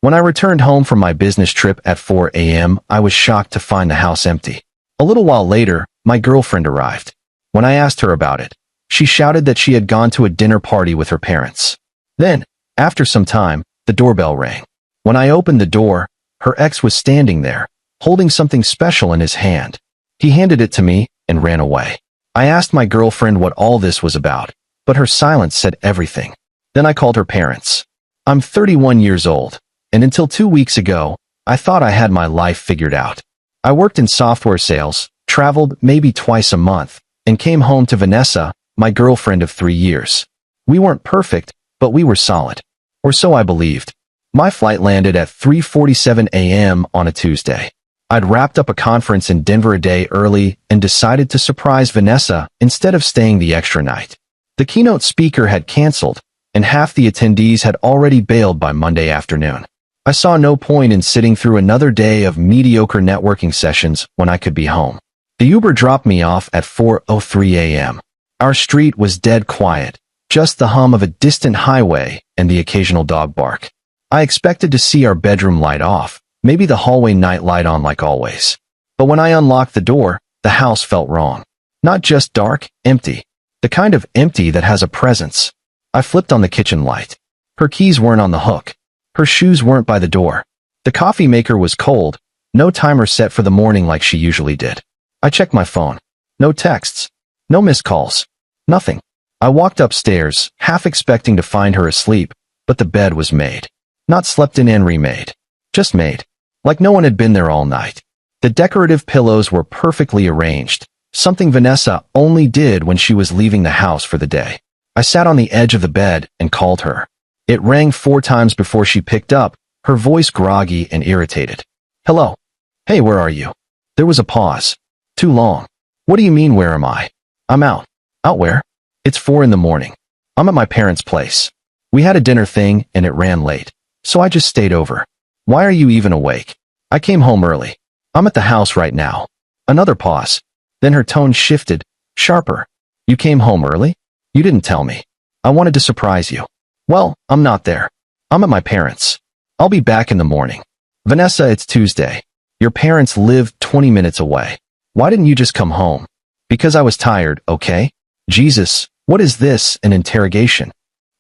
When I returned home from my business trip at 4 a.m., I was shocked to find the house empty. A little while later, my girlfriend arrived. When I asked her about it, she shouted that she had gone to a dinner party with her parents. Then, after some time, the doorbell rang. When I opened the door, her ex was standing there, holding something special in his hand. He handed it to me and ran away. I asked my girlfriend what all this was about, but her silence said everything. Then I called her parents. I'm 31 years old, and until 2 weeks ago, I thought I had my life figured out. I worked in software sales, traveled maybe twice a month, and came home to Vanessa, my girlfriend of 3 years. We weren't perfect, but we were solid. Or so I believed. My flight landed at 3:47 a.m. on a Tuesday. I'd wrapped up a conference in Denver a day early and decided to surprise Vanessa instead of staying the extra night. The keynote speaker had canceled, and half the attendees had already bailed by Monday afternoon. I saw no point in sitting through another day of mediocre networking sessions when I could be home. The Uber dropped me off at 4:03 a.m. Our street was dead quiet, just the hum of a distant highway and the occasional dog bark. I expected to see our bedroom light off, maybe the hallway night light on like always. But when I unlocked the door, the house felt wrong. Not just dark, empty. The kind of empty that has a presence. I flipped on the kitchen light. Her keys weren't on the hook. Her shoes weren't by the door. The coffee maker was cold, no timer set for the morning like she usually did. I checked my phone. No texts. No missed calls. Nothing. I walked upstairs, half expecting to find her asleep, but the bed was made. Not slept in and remade. Just made. Like no one had been there all night. The decorative pillows were perfectly arranged, something Vanessa only did when she was leaving the house for the day. I sat on the edge of the bed and called her. It rang 4 times before she picked up, her voice groggy and irritated. Hello. Hey, where are you? There was a pause. Too long. What do you mean, where am I? I'm out. Out where? It's 4 in the morning. I'm at my parents' place. We had a dinner thing and it ran late, so I just stayed over. Why are you even awake? I came home early. I'm at the house right now. Another pause. Then her tone shifted, sharper. You came home early? You didn't tell me. I wanted to surprise you. Well, I'm not there. I'm at my parents'. I'll be back in the morning. Vanessa, it's Tuesday. Your parents live 20 minutes away. Why didn't you just come home? Because I was tired, okay? Jesus, what is this, an interrogation?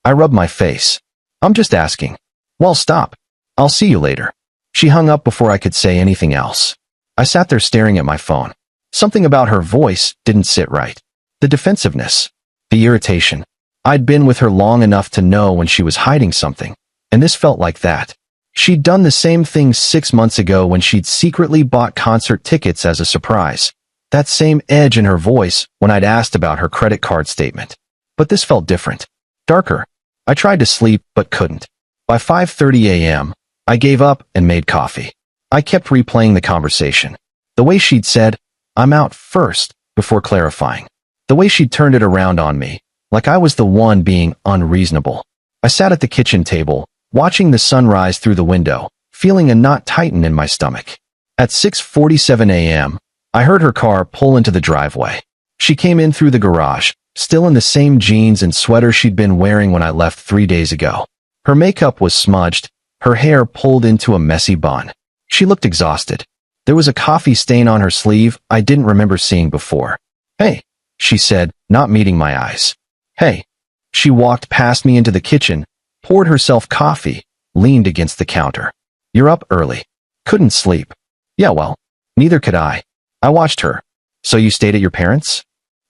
I rubbed my face. I'm just asking. Well, stop. I'll see you later. She hung up before I could say anything else. I sat there staring at my phone. Something about her voice didn't sit right. The defensiveness. The irritation. I'd been with her long enough to know when she was hiding something, and this felt like that. She'd done the same thing 6 months ago when she'd secretly bought concert tickets as a surprise. That same edge in her voice when I'd asked about her credit card statement. But this felt different. Darker. I tried to sleep, but couldn't. By 5:30 a.m., I gave up and made coffee. I kept replaying the conversation. The way she'd said, I'm out first, before clarifying. The way she'd turned it around on me, like I was the one being unreasonable. I sat at the kitchen table, watching the sun rise through the window, feeling a knot tighten in my stomach. At 6:47 a.m., I heard her car pull into the driveway. She came in through the garage, still in the same jeans and sweater she'd been wearing when I left 3 days ago. Her makeup was smudged, her hair pulled into a messy bun. She looked exhausted. There was a coffee stain on her sleeve I didn't remember seeing before. Hey, she said, not meeting my eyes. Hey. She walked past me into the kitchen, poured herself coffee, leaned against the counter. You're up early. Couldn't sleep. Yeah, well, neither could I. I watched her. So you stayed at your parents'?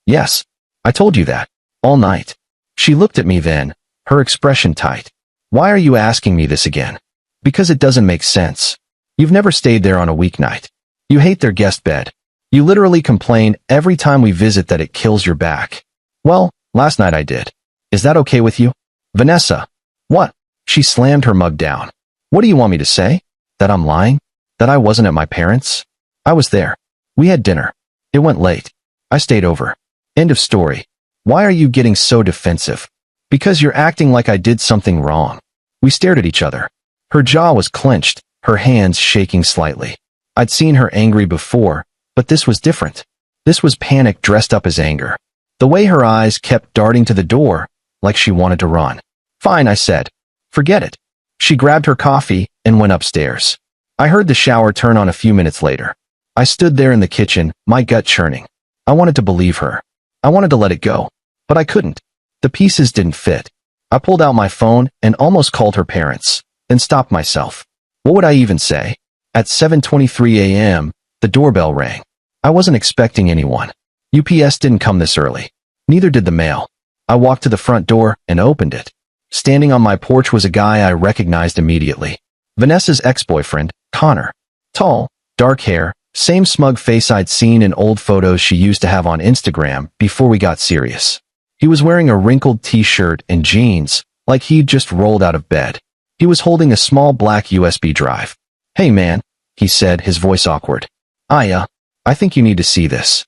Yes. I told you that. All night. She looked at me then, her expression tight. Why are you asking me this again? Because it doesn't make sense. You've never stayed there on a weeknight. You hate their guest bed. You literally complain every time we visit that it kills your back. Well, last night I did. Is that okay with you? Vanessa. What? She slammed her mug down. What do you want me to say? That I'm lying? That I wasn't at my parents'? I was there. We had dinner. It went late. I stayed over. End of story. Why are you getting so defensive? Because you're acting like I did something wrong. We stared at each other. Her jaw was clenched, her hands shaking slightly. I'd seen her angry before, but this was different. This was panic dressed up as anger. The way her eyes kept darting to the door, like she wanted to run. Fine, I said. Forget it. She grabbed her coffee and went upstairs. I heard the shower turn on a few minutes later. I stood there in the kitchen, my gut churning. I wanted to believe her. I wanted to let it go. But I couldn't. The pieces didn't fit. I pulled out my phone and almost called her parents, then stopped myself. What would I even say? At 7:23 a.m., the doorbell rang. I wasn't expecting anyone. UPS didn't come this early. Neither did the mail. I walked to the front door and opened it. Standing on my porch was a guy I recognized immediately. Vanessa's ex-boyfriend, Connor. Tall, dark hair, same smug face I'd seen in old photos she used to have on Instagram before we got serious. He was wearing a wrinkled t-shirt and jeans, like he'd just rolled out of bed. He was holding a small black USB drive. "Hey man," he said, his voice awkward. I think you need to see this."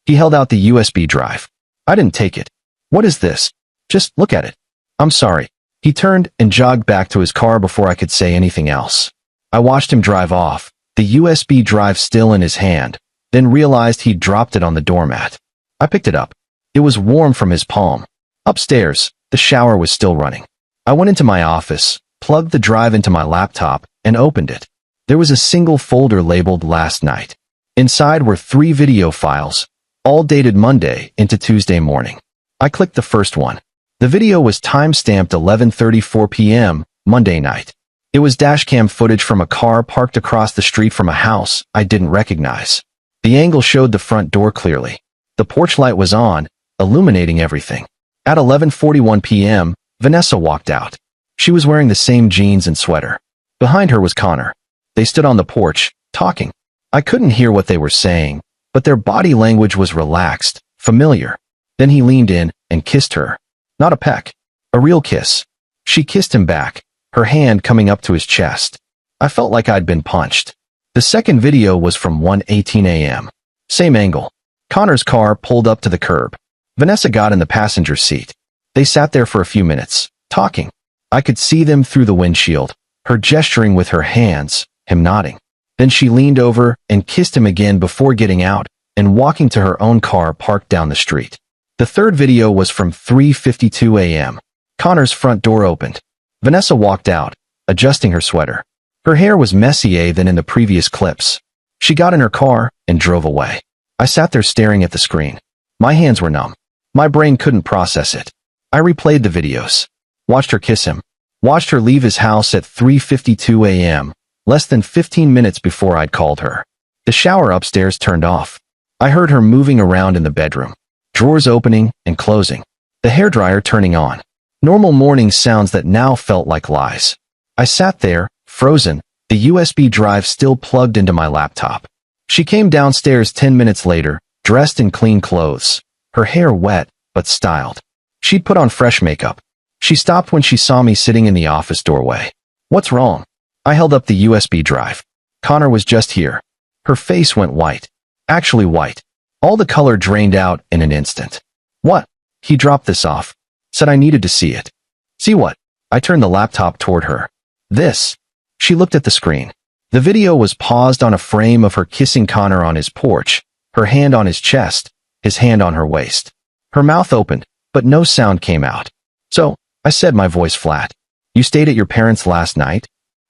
He held out the USB drive. I didn't take it. "What is this? Just look at it." "I'm sorry." He turned and jogged back to his car before I could say anything else. I watched him drive off, the USB drive still in his hand, then realized he'd dropped it on the doormat. I picked it up. It was warm from his palm. Upstairs, the shower was still running. I went into my office, plugged the drive into my laptop, and opened it. There was a single folder labeled "Last Night." Inside were 3 video files, all dated Monday into Tuesday morning. I clicked the first one. The video was time-stamped 11:34 p.m., Monday night. It was dashcam footage from a car parked across the street from a house I didn't recognize. The angle showed the front door clearly. The porch light was on, illuminating everything. At 11:41 p.m., Vanessa walked out. She was wearing the same jeans and sweater. Behind her was Connor. They stood on the porch, talking. I couldn't hear what they were saying, but their body language was relaxed, familiar. Then he leaned in and kissed her. Not a peck. A real kiss. She kissed him back, her hand coming up to his chest. I felt like I'd been punched. The second video was from 1:18 a.m. Same angle. Connor's car pulled up to the curb. Vanessa got in the passenger seat. They sat there for a few minutes, talking. I could see them through the windshield, her gesturing with her hands, him nodding. Then she leaned over and kissed him again before getting out and walking to her own car parked down the street. The third video was from 3:52 a.m. Connor's front door opened. Vanessa walked out, adjusting her sweater. Her hair was messier than in the previous clips. She got in her car and drove away. I sat there staring at the screen. My hands were numb. My brain couldn't process it. I replayed the videos. Watched her kiss him. Watched her leave his house at 3:52 a.m., less than 15 minutes before I'd called her. The shower upstairs turned off. I heard her moving around in the bedroom. Drawers opening and closing. The hairdryer turning on. Normal morning sounds that now felt like lies. I sat there, frozen, the USB drive still plugged into my laptop. She came downstairs 10 minutes later, dressed in clean clothes, her hair wet, but styled. She'd put on fresh makeup. She stopped when she saw me sitting in the office doorway. "What's wrong?" I held up the USB drive. Connor was just here. Her face went white. Actually white. All the color drained out in an instant. "What?" He dropped this off. Said I needed to see it. "See what?" I turned the laptop toward her. "This." She looked at the screen. The video was paused on a frame of her kissing Connor on his porch, her hand on his chest, his hand on her waist. Her mouth opened, but no sound came out. "So," I said, my voice flat, "you stayed at your parents' last night?"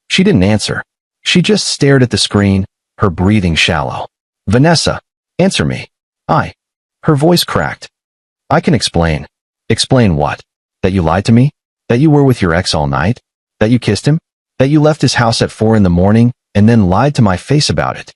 She didn't answer. She just stared at the screen, her breathing shallow. "Vanessa, answer me." Her voice cracked. "I can explain." "Explain what? That you lied to me? That you were with your ex all night? That you kissed him? That you left his house at 4 in the morning and then lied to my face about it?"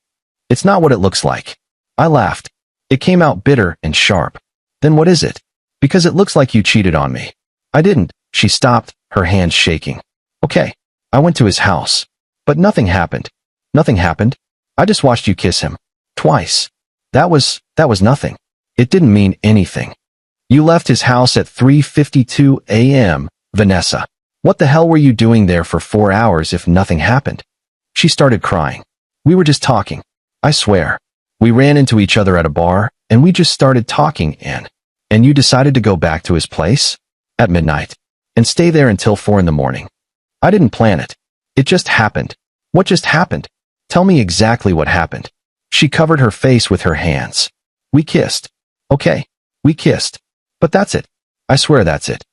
"It's not what it looks like." I laughed. It came out bitter and sharp. "Then what is it?" "Because it looks like you cheated on me." "I didn't." She stopped, her hands shaking. "Okay. I went to his house. But nothing happened." "Nothing happened? I just watched you kiss him. Twice. That was nothing. It didn't mean anything." "You left his house at 3:52 a.m., Vanessa. What the hell were you doing there for 4 hours if nothing happened?" She started crying. "We were just talking. I swear. We ran into each other at a bar, and we just started talking and you decided to go back to his place? At midnight. And stay there until 4 in the morning. I didn't plan it. It just happened." "What just happened? Tell me exactly what happened." She covered her face with her hands. "We kissed." "Okay. We kissed. But that's it. I swear that's it."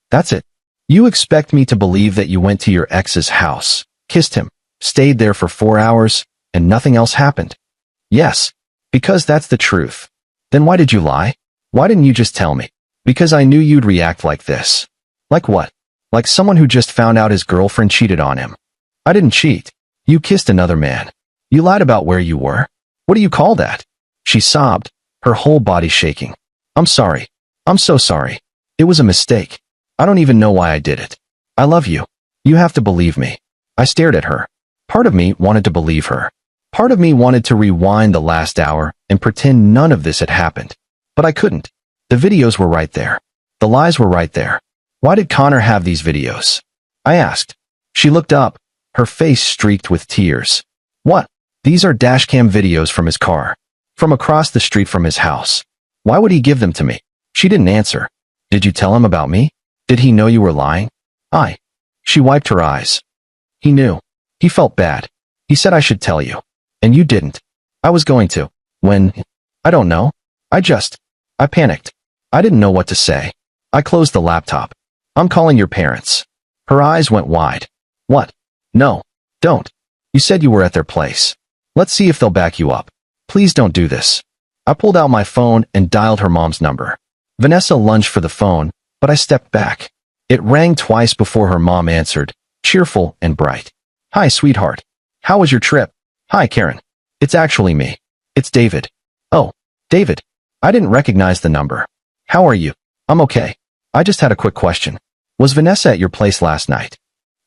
"That's it." You expect me to believe that you went to your ex's house, kissed him, stayed there for 4 hours, and nothing else happened? Yes, because that's the truth. Then why did you lie? Why didn't you just tell me? Because I knew you'd react like this. Like what? Like someone who just found out his girlfriend cheated on him. I didn't cheat. You kissed another man. You lied about where you were. What do you call that? She sobbed, her whole body shaking. I'm sorry. I'm so sorry. It was a mistake. I don't even know why I did it. I love you. You have to believe me. I stared at her. Part of me wanted to believe her. Part of me wanted to rewind the last hour and pretend none of this had happened. But I couldn't. The videos were right there. The lies were right there. Why did Connor have these videos? I asked. She looked up, her face streaked with tears. What? These are dashcam videos from his car. From across the street from his house. Why would he give them to me? She didn't answer. Did you tell him about me? Did he know you were lying? She wiped her eyes. He knew. He felt bad. He said I should tell you. And you didn't. I was going to. When? I don't know. I panicked. I didn't know what to say. I closed the laptop. I'm calling your parents. Her eyes went wide. What? No. Don't. You said you were at their place. Let's see if they'll back you up. Please don't do this. I pulled out my phone and dialed her mom's number. Vanessa lunged for the phone, but I stepped back. It rang twice before her mom answered, cheerful and bright. Hi, sweetheart. How was your trip? Hi, Karen. It's actually me. It's David. Oh, David. I didn't recognize the number. How are you? I'm okay. I just had a quick question. Was Vanessa at your place last night?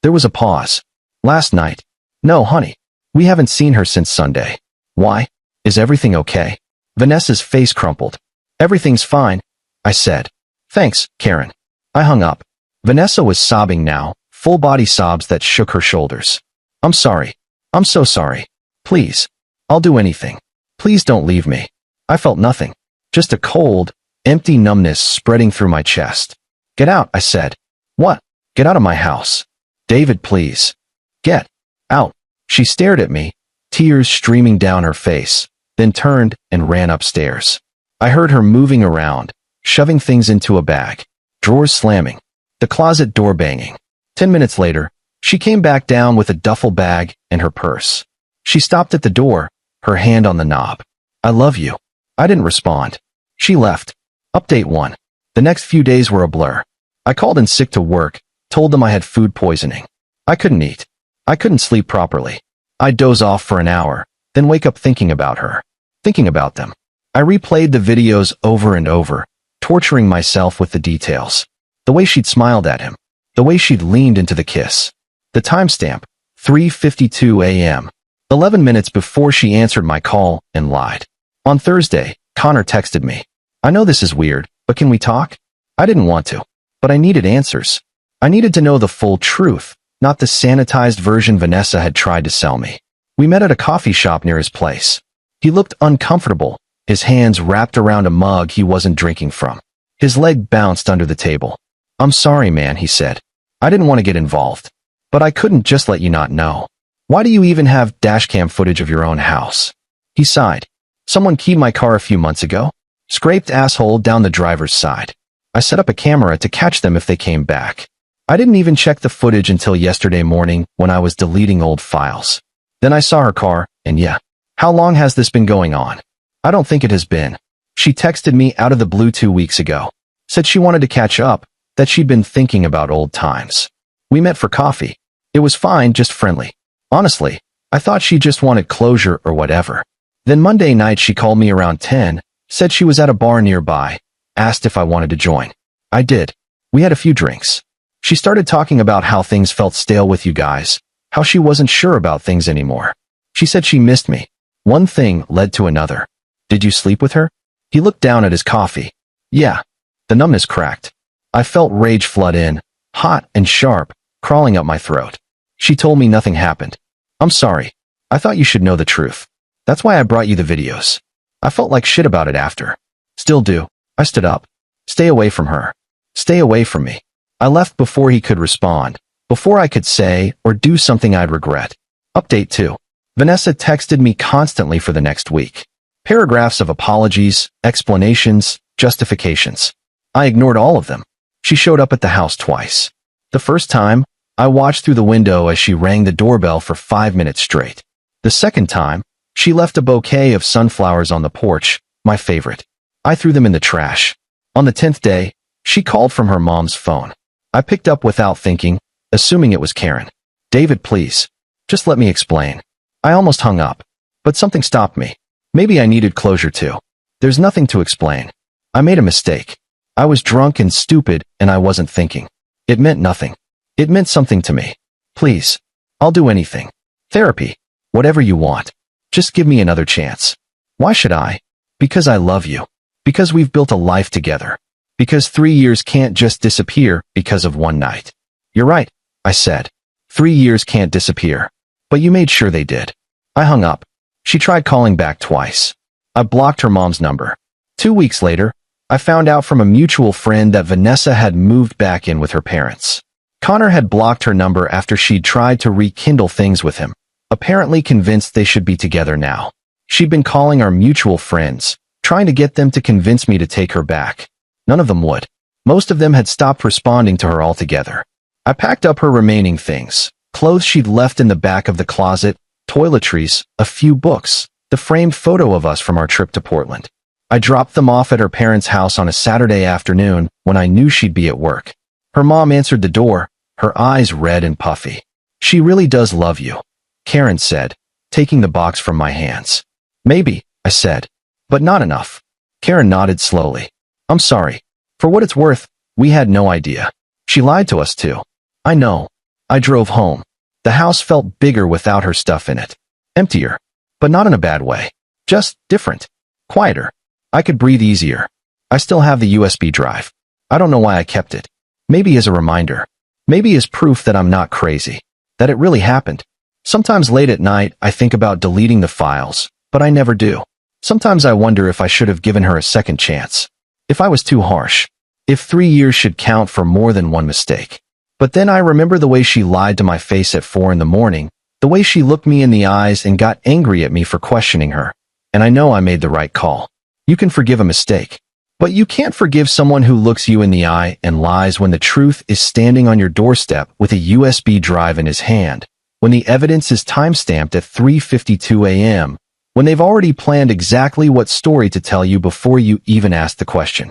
There was a pause. Last night? No, honey. We haven't seen her since Sunday. Why? Is everything okay? Vanessa's face crumpled. Everything's fine, I said. Thanks, Karen. I hung up. Vanessa was sobbing now, full-body sobs that shook her shoulders. I'm sorry. I'm so sorry. Please. I'll do anything. Please don't leave me. I felt nothing. Just a cold, empty numbness spreading through my chest. Get out, I said. What? Get out of my house. David, please. Get out. She stared at me, tears streaming down her face, then turned and ran upstairs. I heard her moving around, shoving things into a bag, drawers slamming, the closet door banging. 10 minutes later, she came back down with a duffel bag and her purse. She stopped at the door, her hand on the knob. I love you. I didn't respond. She left. Update 1. The next few days were a blur. I called in sick to work, told them I had food poisoning. I couldn't eat. I couldn't sleep properly. I'd doze off for an hour, then wake up thinking about her, thinking about them. I replayed the videos over and over, torturing myself with the details. The way she'd smiled at him. The way she'd leaned into the kiss. The timestamp, 3:52 a.m. 11 minutes before she answered my call and lied. On Thursday, Connor texted me. I know this is weird, but can we talk? I didn't want to, but I needed answers. I needed to know the full truth, not the sanitized version Vanessa had tried to sell me. We met at a coffee shop near his place. He looked uncomfortable, his hands wrapped around a mug he wasn't drinking from. His leg bounced under the table. I'm sorry, man, he said. I didn't want to get involved. But I couldn't just let you not know. Why do you even have dashcam footage of your own house? He sighed. Someone keyed my car a few months ago. Scraped asshole down the driver's side. I set up a camera to catch them if they came back. I didn't even check the footage until yesterday morning when I was deleting old files. Then I saw her car, and yeah. How long has this been going on? I don't think it has been. She texted me out of the blue 2 weeks ago. Said she wanted to catch up, that she'd been thinking about old times. We met for coffee. It was fine, just friendly. Honestly, I thought she just wanted closure or whatever. Then Monday night she called me around 10, said she was at a bar nearby, asked if I wanted to join. I did. We had a few drinks. She started talking about how things felt stale with you guys, how she wasn't sure about things anymore. She said she missed me. One thing led to another. Did you sleep with her? He looked down at his coffee. Yeah. The numbness cracked. I felt rage flood in, hot and sharp, crawling up my throat. She told me nothing happened. I'm sorry. I thought you should know the truth. That's why I brought you the videos. I felt like shit about it after. Still do. I stood up. Stay away from her. Stay away from me. I left before he could respond, before I could say or do something I'd regret. Update 2. Vanessa texted me constantly for the next week. Paragraphs of apologies, explanations, justifications. I ignored all of them. She showed up at the house twice. The first time, I watched through the window as she rang the doorbell for 5 minutes straight. The second time, she left a bouquet of sunflowers on the porch, my favorite. I threw them in the trash. On the 10th day, she called from her mom's phone. I picked up without thinking, assuming it was Karen. David, please. Just let me explain. I almost hung up. But something stopped me. Maybe I needed closure too. There's nothing to explain. I made a mistake. I was drunk and stupid, and I wasn't thinking. It meant nothing. It meant something to me. Please. I'll do anything. Therapy. Whatever you want. Just give me another chance. Why should I? Because I love you. Because we've built a life together. Because 3 years can't just disappear because of one night. You're right, I said. 3 years can't disappear. But you made sure they did. I hung up. She tried calling back twice. I blocked her mom's number. 2 weeks later, I found out from a mutual friend that Vanessa had moved back in with her parents. Connor had blocked her number after she'd tried to rekindle things with him, apparently convinced they should be together now. She'd been calling our mutual friends, trying to get them to convince me to take her back. None of them would. Most of them had stopped responding to her altogether. I packed up her remaining things, clothes she'd left in the back of the closet, toiletries, a few books, the framed photo of us from our trip to Portland. I dropped them off at her parents' house on a Saturday afternoon when I knew she'd be at work. Her mom answered the door, her eyes red and puffy. She really does love you, Karen said, taking the box from my hands. Maybe, I said, but not enough. Karen nodded slowly. I'm sorry. For what it's worth, we had no idea. She lied to us too. I know. I drove home. The house felt bigger without her stuff in it. Emptier. But not in a bad way. Just different. Quieter. I could breathe easier. I still have the USB drive. I don't know why I kept it. Maybe as a reminder. Maybe as proof that I'm not crazy. That it really happened. Sometimes late at night, I think about deleting the files, but I never do. Sometimes I wonder if I should have given her a second chance. If I was too harsh. If 3 years should count for more than one mistake. But then I remember the way she lied to my face at 4 a.m, the way she looked me in the eyes and got angry at me for questioning her. And I know I made the right call. You can forgive a mistake. But you can't forgive someone who looks you in the eye and lies when the truth is standing on your doorstep with a USB drive in his hand, when the evidence is time-stamped at 3:52 a.m., when they've already planned exactly what story to tell you before you even ask the question.